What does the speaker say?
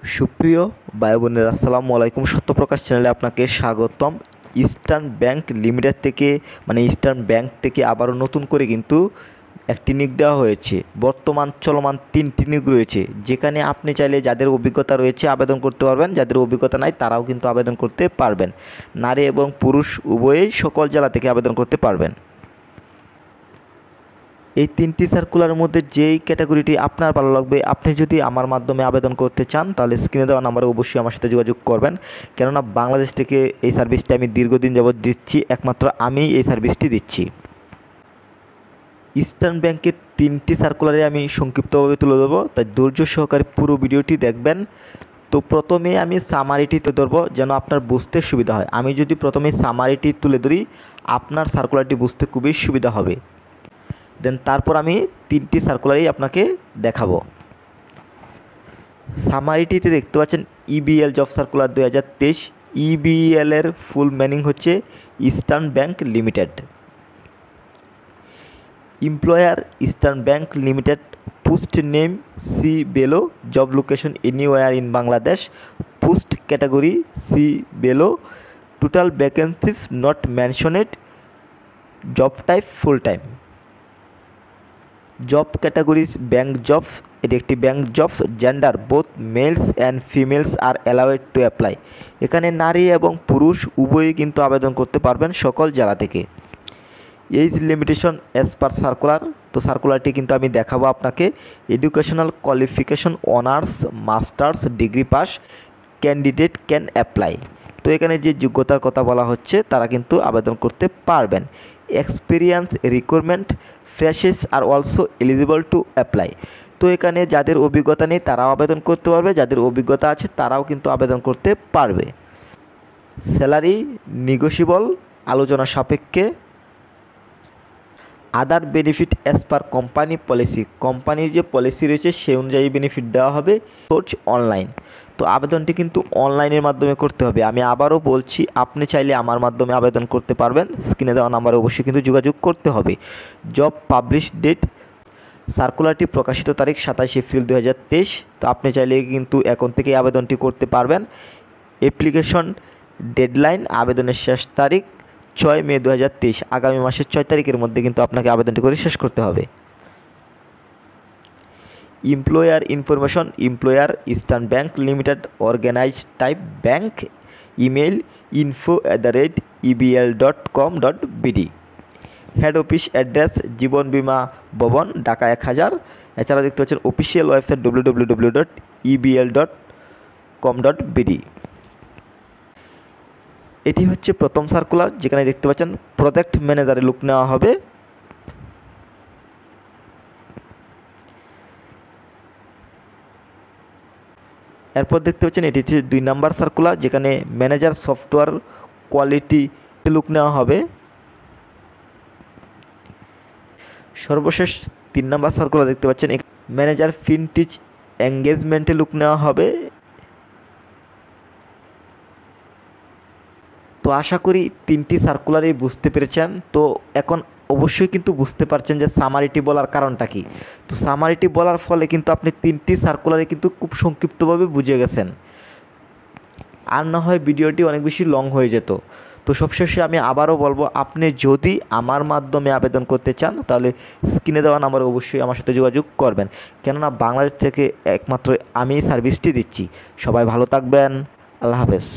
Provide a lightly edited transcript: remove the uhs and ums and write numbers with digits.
সুপ্রিয় ভাই বোনেরা, আসসালামু আলাইকুম। সত্যপ্রকাশ চ্যানেলে আপনাকে স্বাগতম। ইস্টার্ন ব্যাংক লিমিটেড থেকে ইস্টার্ন ব্যাংক থেকে আবারও নতুন করে কিন্তু একটি নিয়োগ দেওয়া হয়েছে। বর্তমান চলমান 3টি নিয়োগ রয়েছে, যেখানে আপনি চাইলে যাদের অভিজ্ঞতা রয়েছে আবেদন করতে পারবেন, যাদের অভিজ্ঞতা নাই তারাও কিন্তু আবেদন করতে পারবেন। নারী এবং পুরুষ উভয়েই সকল জেলা থেকে আবেদন করতে পারবেন। এই 3টি সার্কুলারের মধ্যে যেই ক্যাটাগরিটি আপনার ভালো লাগবে, আপনি যদি আমার মাধ্যমে আবেদন করতে চান তাহলে স্ক্রিনে দেওয়া নাম্বারে অবশ্যই আমার সাথে যোগাযোগ করবেন। কেননা বাংলাদেশ থেকে এই সার্ভিসটি আমি দীর্ঘদিন যাবৎ দিচ্ছি, একমাত্র আমি এই সার্ভিসটি দিচ্ছি। ইস্টার্ন ব্যাংকের 3টি সার্কুলারে আমি সংক্ষিপ্তভাবে তুলে ধরবো, তাই ধৈর্য সহকারে পুরো ভিডিওটি দেখবেন। তো প্রথমে আমি সামারিটি তুলে ধরবো যেন আপনার বুঝতে সুবিধা হয়। আমি যদি প্রথমে সামারিটি তুলে ধরি, আপনার সার্কুলারটি বুঝতে খুবই সুবিধা হবে। দেন তারপর আমি 3টি সার্কুলারই আপনাকে দেখাবো। সামারিটিতে দেখতে পাচ্ছেন ইবিএল জব সার্কুলার 2023। ইবিএলের ফুল মিনিং হচ্ছে Eastern Bank Limited. Employer Eastern Bank Limited, post name see below, job location anywhere in Bangladesh, post category see below, total vacancy not mentioned, job type full time. Job categories bank jobs, এটি একটি bank jobs. Gender both males and females are allowed to apply. এখানে নারী এবং পুরুষ উভয়ই কিন্তু আবেদন করতে পারবেন সকল জেলা থেকে। Age limitation as per circular, তো সার্কুলারটি কিন্তু আমি দেখাবো আপনাকে। Educational qualification honours masters degree pass candidate can apply. তো এখানে যে যোগ্যতার কথা বলা হচ্ছে তারা কিন্তু আবেদন করতে পারবেন। Experience requirement, freshers are also eligible to apply. তো এখানে যাদের অভিজ্ঞতা নেই তারাও আবেদন করতে পারবে, যাদের অভিজ্ঞতা আছে তারাও কিন্তু আবেদন করতে পারবে। স্যালারি নিগোশিয়েবল, আলোচনা সাপেক্ষে। Other benefit as per company policy, কোম্পানির যে পলিসি রয়েছে সেই অনুযায়ী বেনিফিট দেওয়া হবে। সোর্স অনলাইন, তো আবেদনটি কিন্তু অনলাইনের মাধ্যমে করতে হবে। আমি আবারও বলছি, আপনি চাইলে আমার মাধ্যমে আবেদন করতে পারবেন। স্ক্রিনে দেওয়া নাম্বারে অবশ্যই কিন্তু যোগাযোগ করতে হবে। জব পাবলিশ ডেট, সার্কুলারটি প্রকাশিত তারিখ 27 এপ্রিল 2023। তো আপনি চাইলে কিন্তু এখন থেকে আবেদনটি করতে পারবেন। অ্যাপ্লিকেশন ডেডলাইন, আবেদনের শেষ তারিখ 6 মে 2023। আগামী মাসের 6 তারিখের মধ্যে কিন্তু আপনাকে আবেদনটি করে শেষ করতে হবে। Employer information, employer Eastern Bank Limited, organized type bank, email info@ebl.com.bd। Head office address Jiban Bima Bhaban, Dhaka 1000। এছাড়াও দেখতে পাচ্ছেন অফিসিয়াল ওয়েবসাইট www.ebl.com.bd। এটি হচ্ছে প্রথম সার্কুলার, যেখানে দেখতে পাচ্ছেন প্রজেক্ট ম্যানেজারে লোক নেওয়া হবে। এরপর দেখতে পাচ্ছেন এটি হচ্ছে 2 নম্বর সার্কুলার, যেখানে ম্যানেজার সফটওয়্যার কোয়ালিটি লোক নেওয়া হবে। সর্বশেষ 3 নম্বর সার্কুলার দেখতে পাচ্ছেন ম্যানেজার ফিনটিচ এঙ্গেজমেন্টে লোক নেওয়া হবে। তো আশা করি 3টি সার্কুলারই বুঝতে পেরেছেন। তো এখন অবশ্যই কিন্তু বুঝতে পারছেন যে সামারিটি বলার কারণটা কি। তো সামারিটি বলার ফলে কিন্তু আপনি 3টি সার্কুলারে কিন্তু খুব সংক্ষিপ্তভাবে বুঝে গেছেন, আর না হয় ভিডিওটি অনেক বেশি লং হয়ে যেত। তো সবশেষে আমি আবারও বলবো, আপনি যদি আমার মাধ্যমে আবেদন করতে চান তাহলে স্ক্রিনে দেওয়া নাম্বারে অবশ্যই আমার সাথে যোগাযোগ করবেন। কেননা বাংলাদেশ থেকে একমাত্র আমি সার্ভিসটি দিচ্ছি। সবাই ভালো থাকবেন, আল্লাহ হাফেজ।